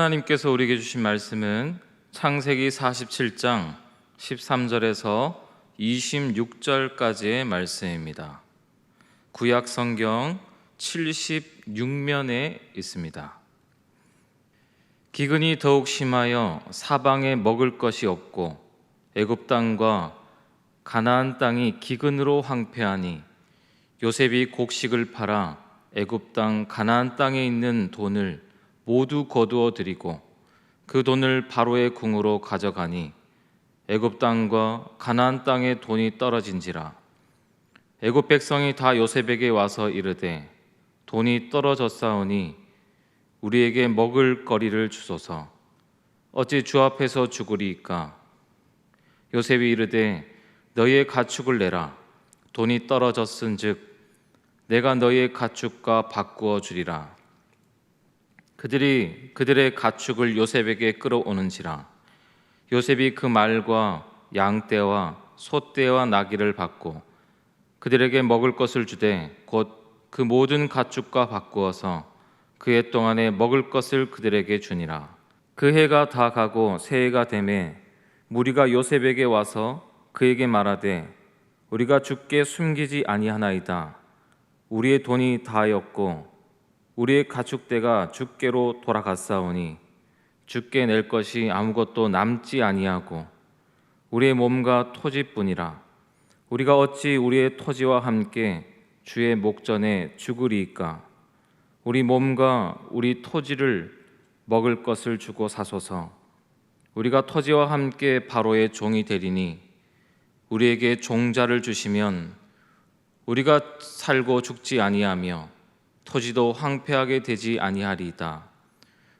하나님께서 우리에게 주신 말씀은 창세기 47장 13절에서 26절까지의 말씀입니다. 구약 성경 76면에 있습니다. 기근이 더욱 심하여 사방에 먹을 것이 없고 애굽 땅과 가나안 땅이 기근으로 황폐하니 요셉이 곡식을 팔아 애굽 땅 가나안 땅에 있는 돈을 모두 거두어 들이고 그 돈을 바로의 궁으로 가져가니 애굽 땅과 가나안 땅에 돈이 떨어진지라. 애굽 백성이 다 요셉에게 와서 이르되 돈이 떨어졌사오니 우리에게 먹을 거리를 주소서. 어찌 주 앞에서 죽으리이까? 요셉이 이르되 너희의 가축을 내라. 돈이 떨어졌은즉 내가 너희의 가축과 바꾸어 주리라. 그들이 그들의 가축을 요셉에게 끌어오는지라. 요셉이 그 말과 양떼와 소떼와 나귀를 받고 그들에게 먹을 것을 주되 곧 그 모든 가축과 바꾸어서 그 해 동안에 먹을 것을 그들에게 주니라. 그 해가 다 가고 새해가 되매 무리가 요셉에게 와서 그에게 말하되 우리가 주께 숨기지 아니하나이다. 우리의 돈이 다하였고 우리의 가축대가 주께로 돌아갔사오니 주께 낼 것이 아무것도 남지 아니하고 우리의 몸과 토지뿐이라. 우리가 어찌 우리의 토지와 함께 주의 목전에 죽으리이까? 우리 몸과 우리 토지를 먹을 것을 주고 사소서. 우리가 토지와 함께 바로의 종이 되리니 우리에게 종자를 주시면 우리가 살고 죽지 아니하며 토지도 황폐하게 되지 아니하리이다.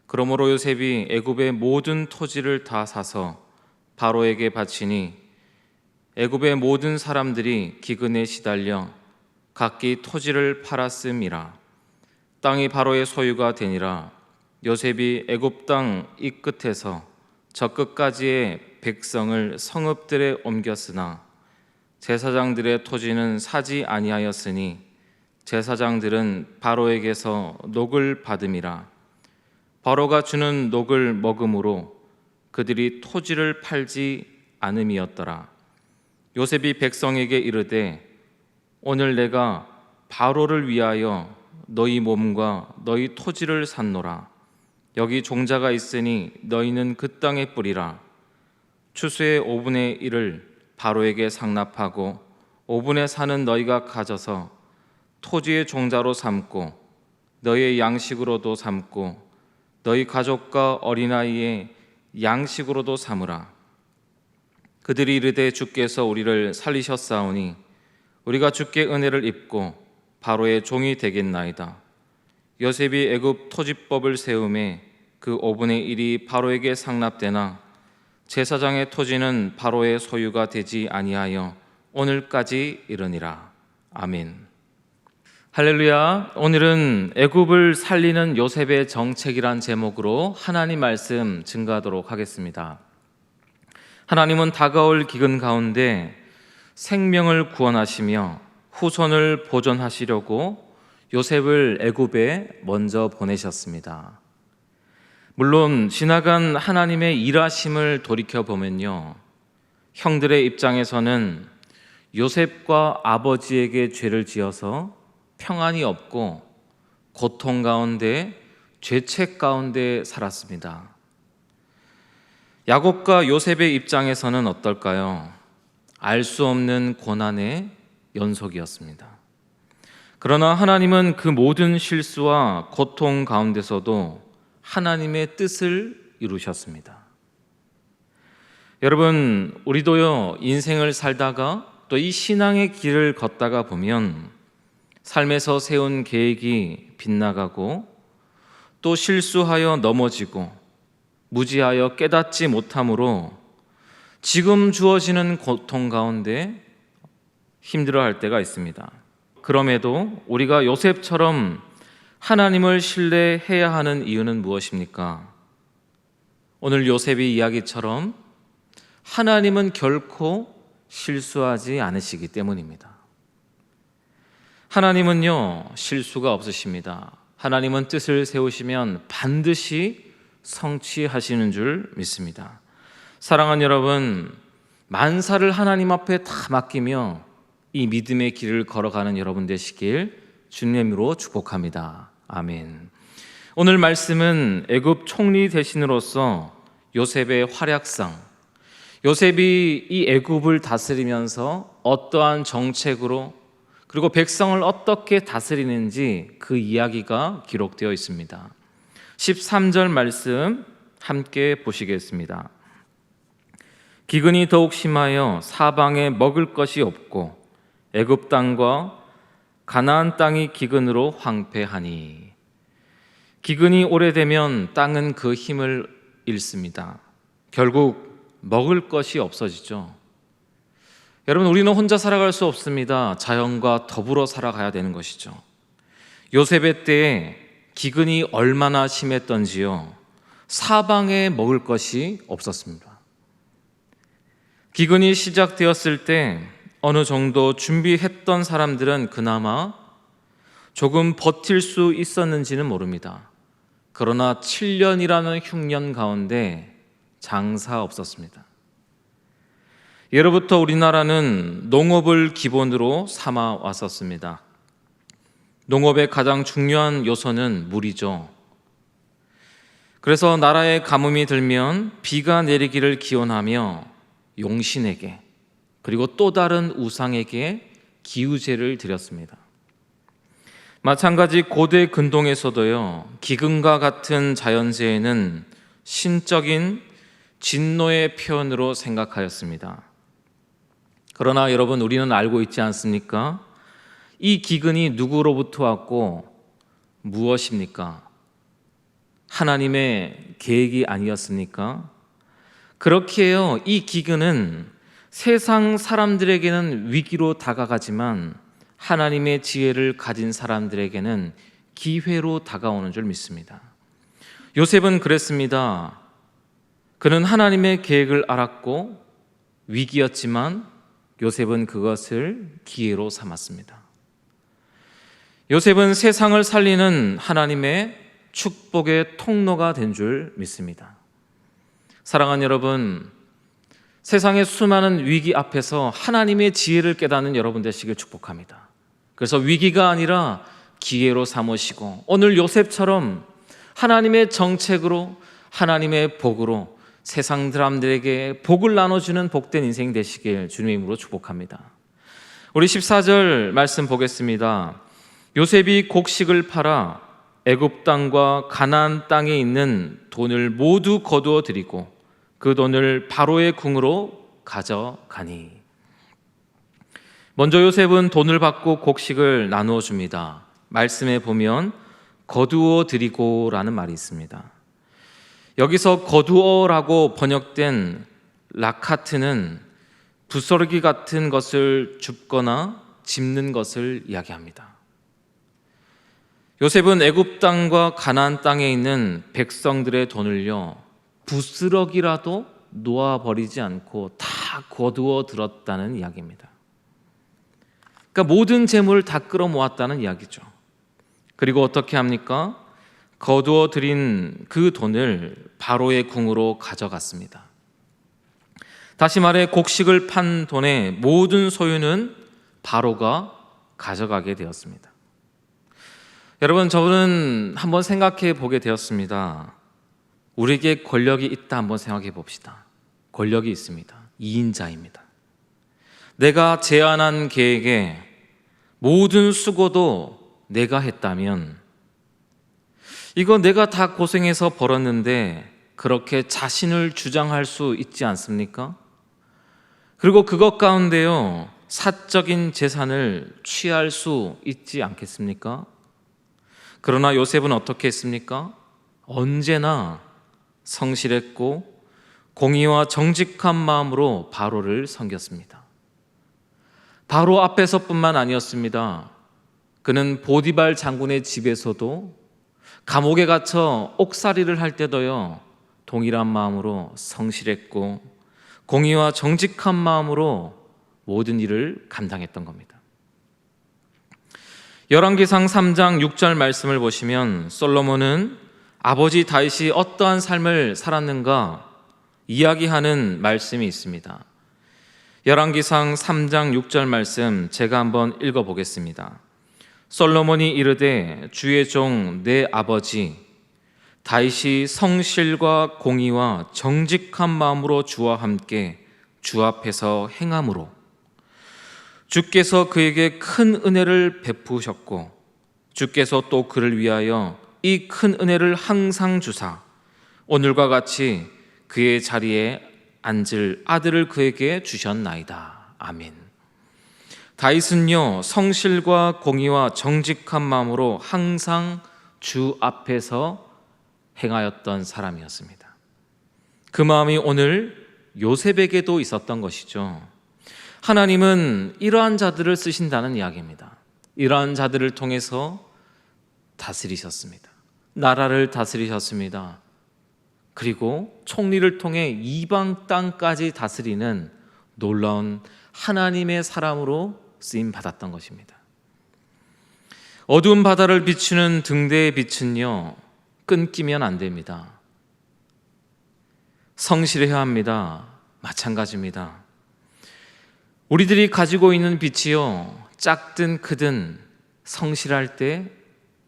그러므로 요셉이 애굽의 모든 토지를 다 사서 바로에게 바치니 애굽의 모든 사람들이 기근에 시달려 각기 토지를 팔았음이라. 땅이 바로의 소유가 되니라. 요셉이 애굽 땅 이 끝에서 저 끝까지의 백성을 성읍들에 옮겼으나 제사장들의 토지는 사지 아니하였으니 제사장들은 바로에게서 녹을 받음이라. 바로가 주는 녹을 먹음으로 그들이 토지를 팔지 않음이었더라. 요셉이 백성에게 이르되 오늘 내가 바로를 위하여 너희 몸과 너희 토지를 샀노라. 여기 종자가 있으니 너희는 그 땅에 뿌리라. 추수의 5분의 1을 바로에게 상납하고 5분의 4는 너희가 가져서 토지의 종자로 삼고 너희의 양식으로도 삼고 너희 가족과 어린아이의 양식으로도 삼으라. 그들이 이르되 주께서 우리를 살리셨사오니 우리가 주께 은혜를 입고 바로의 종이 되겠나이다. 요셉이 애굽 토지법을 세우매 그 5분의 1이 바로에게 상납되나 제사장의 토지는 바로의 소유가 되지 아니하여 오늘까지 이르니라. 아멘. 할렐루야. 오늘은 애굽을 살리는 요셉의 정책이란 제목으로 하나님 말씀 증거하도록 하겠습니다. 하나님은 다가올 기근 가운데 생명을 구원하시며 후손을 보존하시려고 요셉을 애굽에 먼저 보내셨습니다. 물론 지나간 하나님의 일하심을 돌이켜보면요, 형들의 입장에서는 요셉과 아버지에게 죄를 지어서 평안이 없고 고통 가운데 죄책 가운데 살았습니다. 야곱과 요셉의 입장에서는 어떨까요? 알 수 없는 고난의 연속이었습니다. 그러나 하나님은 그 모든 실수와 고통 가운데서도 하나님의 뜻을 이루셨습니다. 여러분, 우리도요, 인생을 살다가 또 이 신앙의 길을 걷다가 보면 삶에서 세운 계획이 빗나가고 또 실수하여 넘어지고 무지하여 깨닫지 못함으로 지금 주어지는 고통 가운데 힘들어할 때가 있습니다. 그럼에도 우리가 요셉처럼 하나님을 신뢰해야 하는 이유는 무엇입니까? 오늘 요셉의 이야기처럼 하나님은 결코 실수하지 않으시기 때문입니다. 하나님은요, 실수가 없으십니다. 하나님은 뜻을 세우시면 반드시 성취하시는 줄 믿습니다. 사랑하는 여러분, 만사를 하나님 앞에 다 맡기며 이 믿음의 길을 걸어가는 여러분 되시길 주님으로 축복합니다. 아멘. 오늘 말씀은 애굽 총리 대신으로서 요셉의 활약상, 요셉이 이 애굽을 다스리면서 어떠한 정책으로 그리고 백성을 어떻게 다스리는지 그 이야기가 기록되어 있습니다. 13절 말씀 함께 보시겠습니다. 기근이 더욱 심하여 사방에 먹을 것이 없고 애굽 땅과 가나안 땅이 기근으로 황폐하니. 기근이 오래되면 땅은 그 힘을 잃습니다. 결국 먹을 것이 없어지죠. 여러분, 우리는 혼자 살아갈 수 없습니다. 자연과 더불어 살아가야 되는 것이죠. 요셉의 때에 기근이 얼마나 심했던지요, 사방에 먹을 것이 없었습니다. 기근이 시작되었을 때 어느 정도 준비했던 사람들은 그나마 조금 버틸 수 있었는지는 모릅니다. 그러나 7년이라는 흉년 가운데 장사 없었습니다. 예로부터 우리나라는 농업을 기본으로 삼아 왔었습니다. 농업의 가장 중요한 요소는 물이죠. 그래서 나라에 가뭄이 들면 비가 내리기를 기원하며 용신에게 그리고 또 다른 우상에게 기우제를 드렸습니다. 마찬가지 고대 근동에서도요, 기근과 같은 자연재해는 신적인 진노의 표현으로 생각하였습니다. 그러나 여러분, 우리는 알고 있지 않습니까? 이 기근이 누구로부터 왔고 무엇입니까? 하나님의 계획이 아니었습니까? 그렇게요, 이 기근은 세상 사람들에게는 위기로 다가가지만 하나님의 지혜를 가진 사람들에게는 기회로 다가오는 줄 믿습니다. 요셉은 그랬습니다. 그는 하나님의 계획을 알았고 위기였지만 요셉은 그것을 기회로 삼았습니다. 요셉은 세상을 살리는 하나님의 축복의 통로가 된 줄 믿습니다. 사랑하는 여러분, 세상의 수많은 위기 앞에서 하나님의 지혜를 깨닫는 여러분 되시길 축복합니다. 그래서 위기가 아니라 기회로 삼으시고 오늘 요셉처럼 하나님의 정책으로, 하나님의 복으로 세상 사람들에게 복을 나눠주는 복된 인생 되시길 주님의 이름으로 축복합니다. 우리 14절 말씀 보겠습니다. 요셉이 곡식을 팔아 애굽 땅과 가나안 땅에 있는 돈을 모두 거두어 드리고 그 돈을 바로의 궁으로 가져가니. 먼저 요셉은 돈을 받고 곡식을 나누어 줍니다. 말씀에 보면 거두어 드리고 라는 말이 있습니다. 여기서 거두어라고 번역된 라카트는 부스러기 같은 것을 줍거나 짚는 것을 이야기합니다. 요셉은 애굽 땅과 가나안 땅에 있는 백성들의 돈을요, 부스러기라도 놓아버리지 않고 다 거두어 들었다는 이야기입니다. 그러니까 모든 재물을 다 끌어모았다는 이야기죠. 그리고 어떻게 합니까? 거두어 들인 그 돈을 바로의 궁으로 가져갔습니다. 다시 말해 곡식을 판 돈의 모든 소유는 바로가 가져가게 되었습니다. 여러분, 저는 한번 생각해 보게 되었습니다. 우리에게 권력이 있다 한번 생각해 봅시다. 권력이 있습니다. 2인자입니다. 내가 제안한 계획에 모든 수고도 내가 했다면 이거 내가 다 고생해서 벌었는데 그렇게 자신을 주장할 수 있지 않습니까? 그리고 그것 가운데요, 사적인 재산을 취할 수 있지 않겠습니까? 그러나 요셉은 어떻게 했습니까? 언제나 성실했고 공의와 정직한 마음으로 바로를 섬겼습니다. 바로 앞에서뿐만 아니었습니다. 그는 보디발 장군의 집에서도, 감옥에 갇혀 옥살이를 할 때도요, 동일한 마음으로 성실했고 공의와 정직한 마음으로 모든 일을 감당했던 겁니다. 열왕기상 3장 6절 말씀을 보시면 솔로몬은 아버지 다윗이 어떠한 삶을 살았는가 이야기하는 말씀이 있습니다. 열왕기상 3장 6절 말씀 제가 한번 읽어보겠습니다. 솔로몬이 이르되 주의 종 내 아버지 다윗이 성실과 공의와 정직한 마음으로 주와 함께 주 앞에서 행함으로 주께서 그에게 큰 은혜를 베푸셨고 주께서 또 그를 위하여 이 큰 은혜를 항상 주사 오늘과 같이 그의 자리에 앉을 아들을 그에게 주셨나이다. 아멘. 다윗은요, 성실과 공의와 정직한 마음으로 항상 주 앞에서 행하였던 사람이었습니다. 그 마음이 오늘 요셉에게도 있었던 것이죠. 하나님은 이러한 자들을 쓰신다는 이야기입니다. 이러한 자들을 통해서 다스리셨습니다. 나라를 다스리셨습니다. 그리고 총리를 통해 이방 땅까지 다스리는 놀라운 하나님의 사람으로 쓰임 받았던 것입니다. 어두운 바다를 비추는 등대의 빛은요, 끊기면 안 됩니다. 성실해야 합니다. 마찬가지입니다. 우리들이 가지고 있는 빛이요, 작든 크든 성실할 때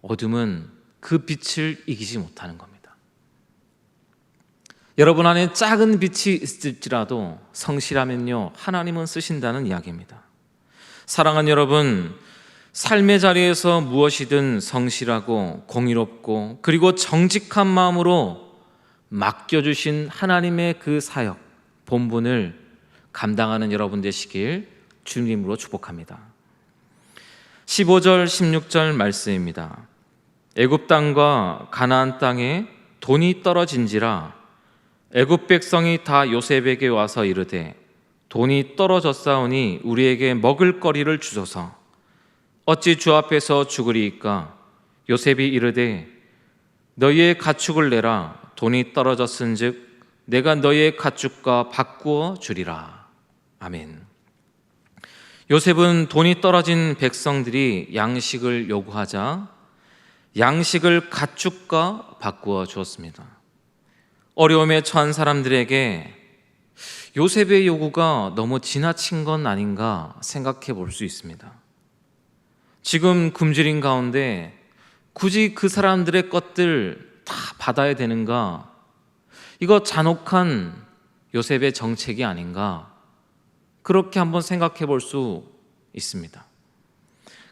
어둠은 그 빛을 이기지 못하는 겁니다. 여러분 안에 작은 빛이 있을지라도 성실하면요, 하나님은 쓰신다는 이야기입니다. 사랑하는 여러분, 삶의 자리에서 무엇이든 성실하고 공의롭고 그리고 정직한 마음으로 맡겨주신 하나님의 그 사역, 본분을 감당하는 여러분 되시길 주님으로 축복합니다. 15절 16절 말씀입니다. 애굽 땅과 가나안 땅에 돈이 떨어진지라 애굽 백성이 다 요셉에게 와서 이르되 돈이 떨어졌사오니 우리에게 먹을 거리를 주소서. 어찌 주 앞에서 죽으리이까? 요셉이 이르되 너희의 가축을 내라. 돈이 떨어졌은즉 내가 너희의 가축과 바꾸어 주리라. 아멘. 요셉은 돈이 떨어진 백성들이 양식을 요구하자 양식을 가축과 바꾸어 주었습니다. 어려움에 처한 사람들에게 요셉의 요구가 너무 지나친 건 아닌가 생각해 볼 수 있습니다. 지금 굶주린 가운데 굳이 그 사람들의 것들 다 받아야 되는가? 이거 잔혹한 요셉의 정책이 아닌가? 그렇게 한번 생각해 볼 수 있습니다.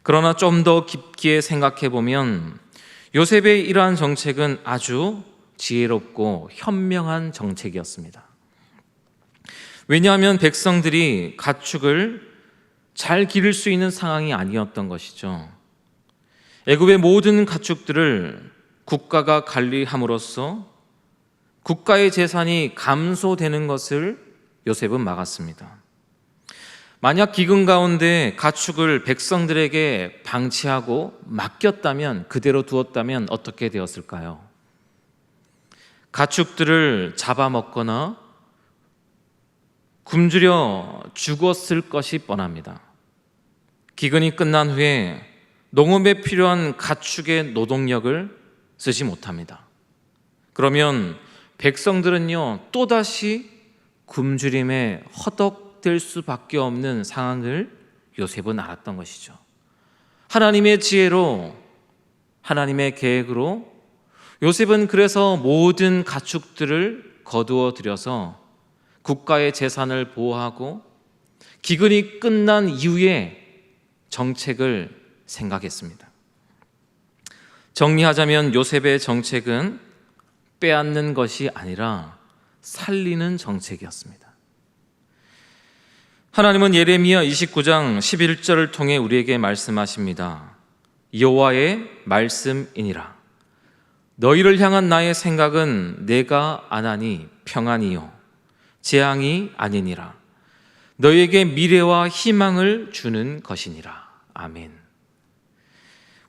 그러나 좀 더 깊게 생각해 보면 요셉의 이러한 정책은 아주 지혜롭고 현명한 정책이었습니다. 왜냐하면 백성들이 가축을 잘 기를 수 있는 상황이 아니었던 것이죠. 애굽의 모든 가축들을 국가가 관리함으로써 국가의 재산이 감소되는 것을 요셉은 막았습니다. 만약 기근 가운데 가축을 백성들에게 방치하고 맡겼다면, 그대로 두었다면 어떻게 되었을까요? 가축들을 잡아먹거나 굶주려 죽었을 것이 뻔합니다. 기근이 끝난 후에 농업에 필요한 가축의 노동력을 쓰지 못합니다. 그러면 백성들은요, 또다시 굶주림에 허덕될 수밖에 없는 상황을 요셉은 알았던 것이죠. 하나님의 지혜로, 하나님의 계획으로 요셉은 그래서 모든 가축들을 거두어 들여서 국가의 재산을 보호하고 기근이 끝난 이후에 정책을 생각했습니다. 정리하자면 요셉의 정책은 빼앗는 것이 아니라 살리는 정책이었습니다. 하나님은 예레미야 29장 11절을 통해 우리에게 말씀하십니다. 여호와의 말씀이니라. 너희를 향한 나의 생각은 내가 안하니 평안이요 재앙이 아니니라. 너희에게 미래와 희망을 주는 것이니라. 아멘.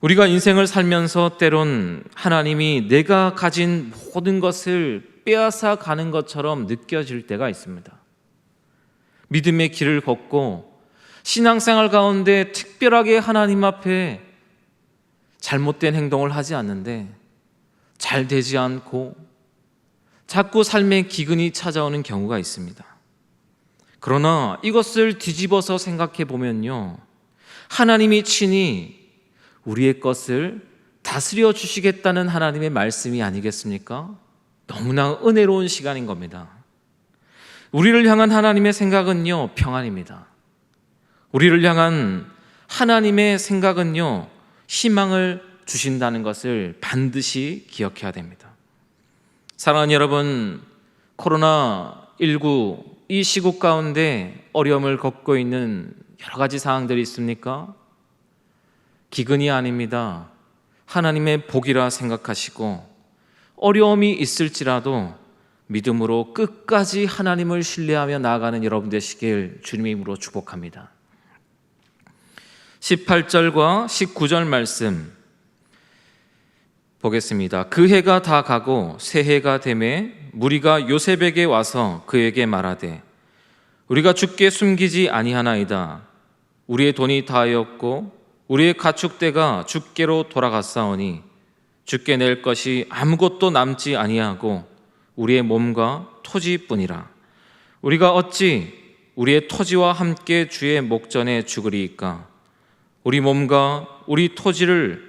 우리가 인생을 살면서 때론 하나님이 내가 가진 모든 것을 빼앗아 가는 것처럼 느껴질 때가 있습니다. 믿음의 길을 걷고 신앙생활 가운데 특별하게 하나님 앞에 잘못된 행동을 하지 않는데 잘 되지 않고 자꾸 삶에 기근이 찾아오는 경우가 있습니다. 그러나 이것을 뒤집어서 생각해 보면요, 하나님이 친히 우리의 것을 다스려 주시겠다는 하나님의 말씀이 아니겠습니까? 너무나 은혜로운 시간인 겁니다. 우리를 향한 하나님의 생각은요, 평안입니다. 우리를 향한 하나님의 생각은요, 희망을 주신다는 것을 반드시 기억해야 됩니다. 사랑하는 여러분, 코로나19 이 시국 가운데 어려움을 겪고 있는 여러 가지 상황들이 있습니까? 기근이 아닙니다. 하나님의 복이라 생각하시고 어려움이 있을지라도 믿음으로 끝까지 하나님을 신뢰하며 나아가는 여러분 되시길 주님의 이름으로 축복합니다. 18절과 19절 말씀 보겠습니다. 그 해가 다 가고 새 해가 되매 무리가 요셉에게 와서 그에게 말하되 우리가 주께 숨기지 아니하나이다. 우리의 돈이 다하였고 우리의 가축대가 주께로 돌아갔사오니 주께 낼 것이 아무것도 남지 아니하고 우리의 몸과 토지뿐이라. 우리가 어찌 우리의 토지와 함께 주의 목전에 죽으리이까? 우리 몸과 우리 토지를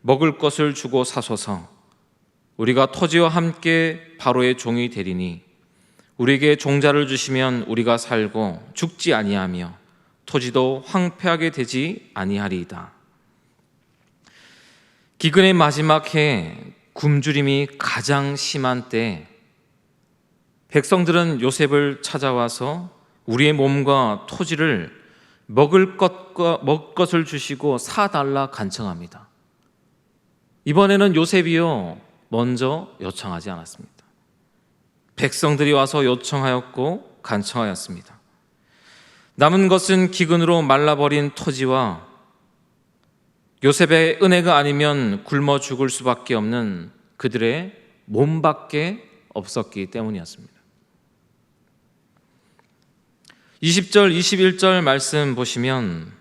먹을 것을 주고 사소서. 우리가 토지와 함께 바로의 종이 되리니 우리에게 종자를 주시면 우리가 살고 죽지 아니하며 토지도 황폐하게 되지 아니하리이다. 기근의 마지막 해 굶주림이 가장 심한 때 백성들은 요셉을 찾아와서 우리의 몸과 토지를 먹을 것을 주시고 사달라 간청합니다. 이번에는 요셉이요 먼저 요청하지 않았습니다. 백성들이 와서 요청하였고 간청하였습니다. 남은 것은 기근으로 말라버린 토지와 요셉의 은혜가 아니면 굶어 죽을 수밖에 없는 그들의 몸밖에 없었기 때문이었습니다. 20절, 21절 말씀 보시면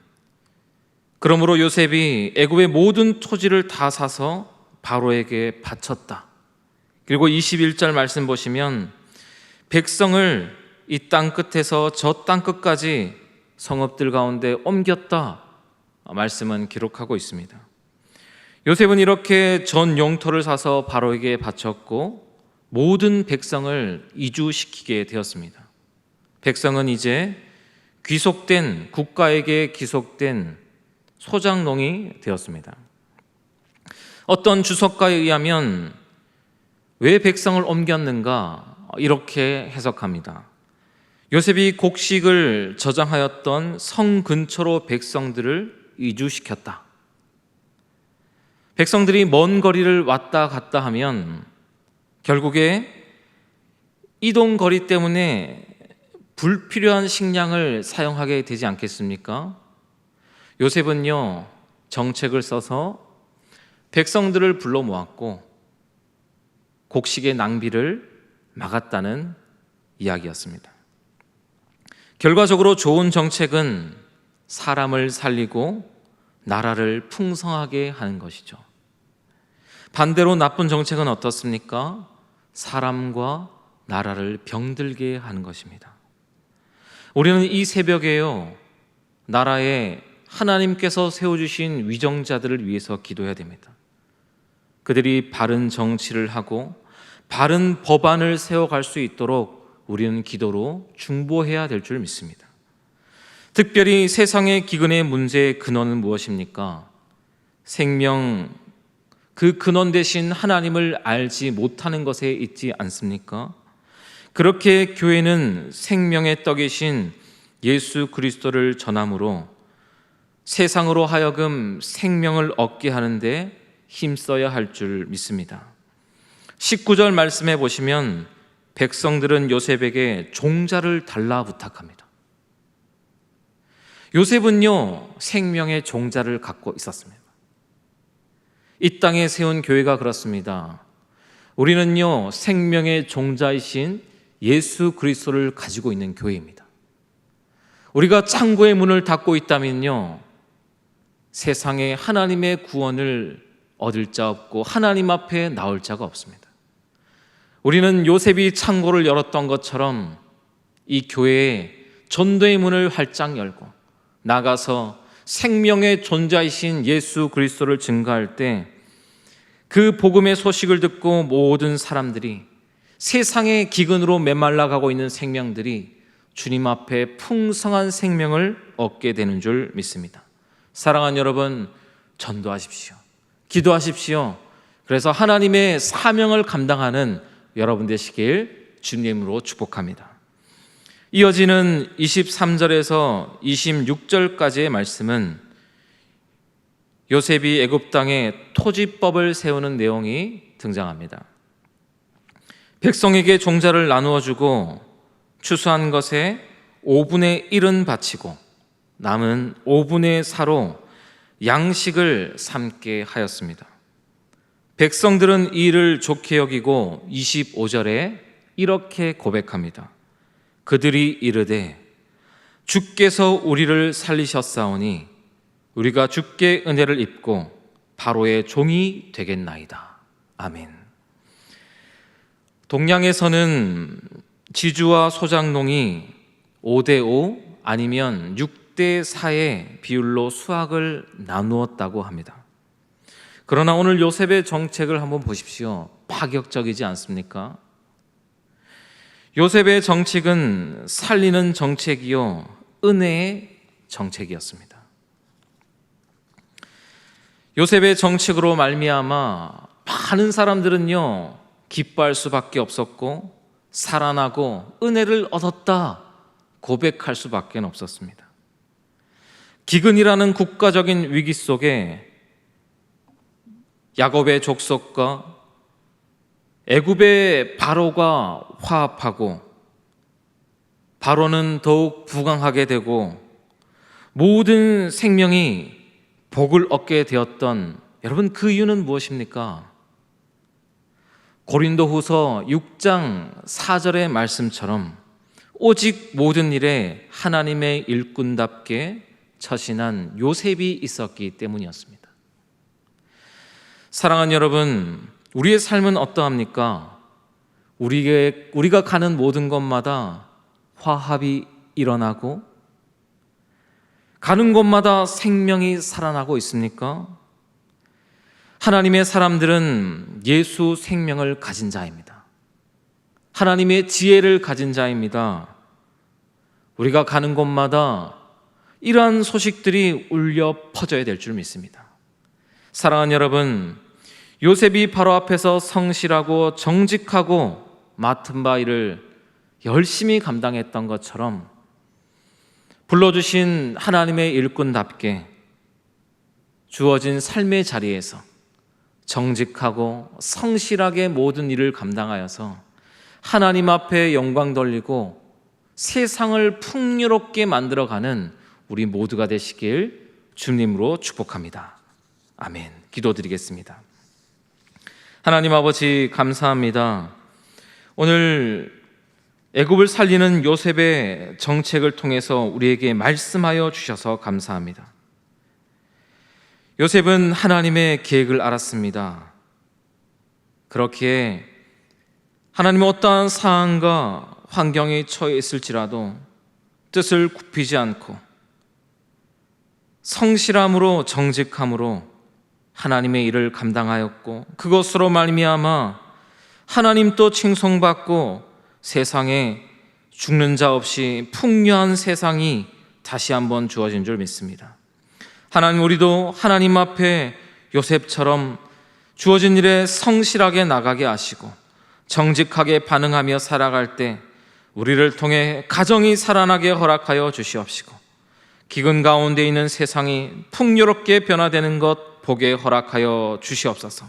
그러므로 요셉이 애굽의 모든 토지를 다 사서 바로에게 바쳤다. 그리고 21절 말씀 보시면 백성을 이 땅 끝에서 저 땅 끝까지 성읍들 가운데 옮겼다. 말씀은 기록하고 있습니다. 요셉은 이렇게 전 영토를 사서 바로에게 바쳤고 모든 백성을 이주시키게 되었습니다. 백성은 이제 귀속된 국가에게 귀속된 소장농이 되었습니다. 어떤 주석가에 의하면 왜 백성을 옮겼는가 이렇게 해석합니다. 요셉이 곡식을 저장하였던 성 근처로 백성들을 이주시켰다. 백성들이 먼 거리를 왔다 갔다 하면 결국에 이동 거리 때문에 불필요한 식량을 사용하게 되지 않겠습니까? 요셉은요 정책을 써서 백성들을 불러 모았고 곡식의 낭비를 막았다는 이야기였습니다. 결과적으로 좋은 정책은 사람을 살리고 나라를 풍성하게 하는 것이죠. 반대로 나쁜 정책은 어떻습니까? 사람과 나라를 병들게 하는 것입니다. 우리는 이 새벽에요 나라에 하나님께서 세워주신 위정자들을 위해서 기도해야 됩니다. 그들이 바른 정치를 하고 바른 법안을 세워갈 수 있도록 우리는 기도로 중보해야 될 줄 믿습니다. 특별히 세상의 기근의 문제의 근원은 무엇입니까? 생명, 그 근원 대신 하나님을 알지 못하는 것에 있지 않습니까? 그렇게 교회는 생명의 떡이신 예수 그리스도를 전함으로 세상으로 하여금 생명을 얻게 하는데 힘써야 할 줄 믿습니다. 19절 말씀해 보시면 백성들은 요셉에게 종자를 달라 부탁합니다. 요셉은요 생명의 종자를 갖고 있었습니다. 이 땅에 세운 교회가 그렇습니다. 우리는요 생명의 종자이신 예수 그리스도를 가지고 있는 교회입니다. 우리가 창고의 문을 닫고 있다면요 세상에 하나님의 구원을 얻을 자 없고 하나님 앞에 나올 자가 없습니다. 우리는 요셉이 창고를 열었던 것처럼 이 교회에 전도의 문을 활짝 열고 나가서 생명의 존재이신 예수 그리스도를 증거할 때 그 복음의 소식을 듣고 모든 사람들이, 세상의 기근으로 메말라가고 있는 생명들이 주님 앞에 풍성한 생명을 얻게 되는 줄 믿습니다. 사랑하는 여러분, 전도하십시오. 기도하십시오. 그래서 하나님의 사명을 감당하는 여러분 되시길 주님으로 축복합니다. 이어지는 23절에서 26절까지의 말씀은 요셉이 애굽 땅에 토지법을 세우는 내용이 등장합니다. 백성에게 종자를 나누어 주고 추수한 것에 5분의 1은 바치고 남은 5분의 4로 양식을 삼게 하였습니다. 백성들은 이 일을 좋게 여기고 25절에 이렇게 고백합니다. 그들이 이르되 주께서 우리를 살리셨사오니 우리가 주께 은혜를 입고 바로의 종이 되겠나이다. 아멘. 동양에서는 지주와 소장농이 5대5 아니면 6대4의 비율로 수확을 나누었다고 합니다. 그러나 오늘 요셉의 정책을 한번 보십시오. 파격적이지 않습니까? 요셉의 정책은 살리는 정책이요 은혜의 정책이었습니다. 요셉의 정책으로 말미암아 많은 사람들은요 기뻐할 수밖에 없었고 살아나고 은혜를 얻었다 고백할 수밖에 없었습니다. 기근이라는 국가적인 위기 속에 야곱의 족속과 애굽의 바로가 화합하고 바로는 더욱 부강하게 되고 모든 생명이 복을 얻게 되었던, 여러분 그 이유는 무엇입니까? 고린도후서 6장 4절의 말씀처럼 오직 모든 일에 하나님의 일꾼답게 처신한 요셉이 있었기 때문이었습니다. 사랑하는 여러분, 우리의 삶은 어떠합니까? 우리가 가는 모든 곳마다 화합이 일어나고 가는 곳마다 생명이 살아나고 있습니까? 하나님의 사람들은 예수 생명을 가진 자입니다. 하나님의 지혜를 가진 자입니다. 우리가 가는 곳마다 이러한 소식들이 울려 퍼져야 될 줄 믿습니다. 사랑하는 여러분, 요셉이 바로 앞에서 성실하고 정직하고 맡은 바 일을 열심히 감당했던 것처럼 불러주신 하나님의 일꾼답게 주어진 삶의 자리에서 정직하고 성실하게 모든 일을 감당하여서 하나님 앞에 영광 돌리고 세상을 풍요롭게 만들어가는 우리 모두가 되시길 주님으로 축복합니다. 아멘. 기도드리겠습니다. 하나님 아버지 감사합니다. 오늘 애굽을 살리는 요셉의 정책을 통해서 우리에게 말씀하여 주셔서 감사합니다. 요셉은 하나님의 계획을 알았습니다. 그렇기에 하나님의 어떠한 상황과 환경에 처해 있을지라도 뜻을 굽히지 않고 성실함으로 정직함으로 하나님의 일을 감당하였고 그것으로 말미암아 하나님도 칭송받고 세상에 죽는 자 없이 풍요한 세상이 다시 한번 주어진 줄 믿습니다. 하나님, 우리도 하나님 앞에 요셉처럼 주어진 일에 성실하게 나가게 하시고 정직하게 반응하며 살아갈 때 우리를 통해 가정이 살아나게 허락하여 주시옵시고 기근 가운데 있는 세상이 풍요롭게 변화되는 것 보게 허락하여 주시옵소서.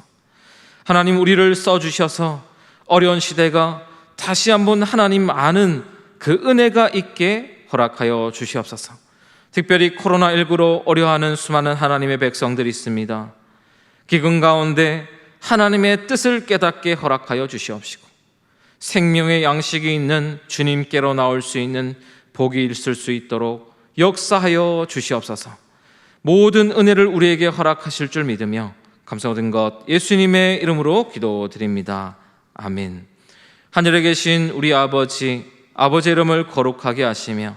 하나님, 우리를 써주셔서 어려운 시대가 다시 한번 하나님 아는 그 은혜가 있게 허락하여 주시옵소서. 특별히 코로나19로 어려워하는 수많은 하나님의 백성들이 있습니다. 기근 가운데 하나님의 뜻을 깨닫게 허락하여 주시옵시고 생명의 양식이 있는 주님께로 나올 수 있는 복이 있을 수 있도록 역사하여 주시옵소서. 모든 은혜를 우리에게 허락하실 줄 믿으며 감사 얻은 것 예수님의 이름으로 기도드립니다. 아멘. 하늘에 계신 우리 아버지, 아버지의 이름을 거룩하게 하시며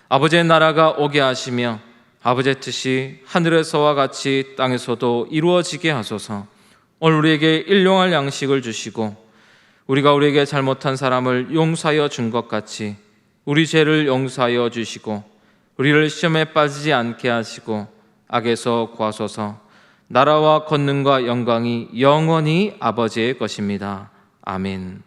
아버지의 나라가 오게 하시며 아버지의 뜻이 하늘에서와 같이 땅에서도 이루어지게 하소서. 오늘 우리에게 일용할 양식을 주시고 우리가 우리에게 잘못한 사람을 용서하여 준 것 같이 우리 죄를 용서하여 주시고 우리를 시험에 빠지지 않게 하시고 악에서 구하소서. 나라와 권능과 영광이 영원히 아버지의 것입니다. 아멘.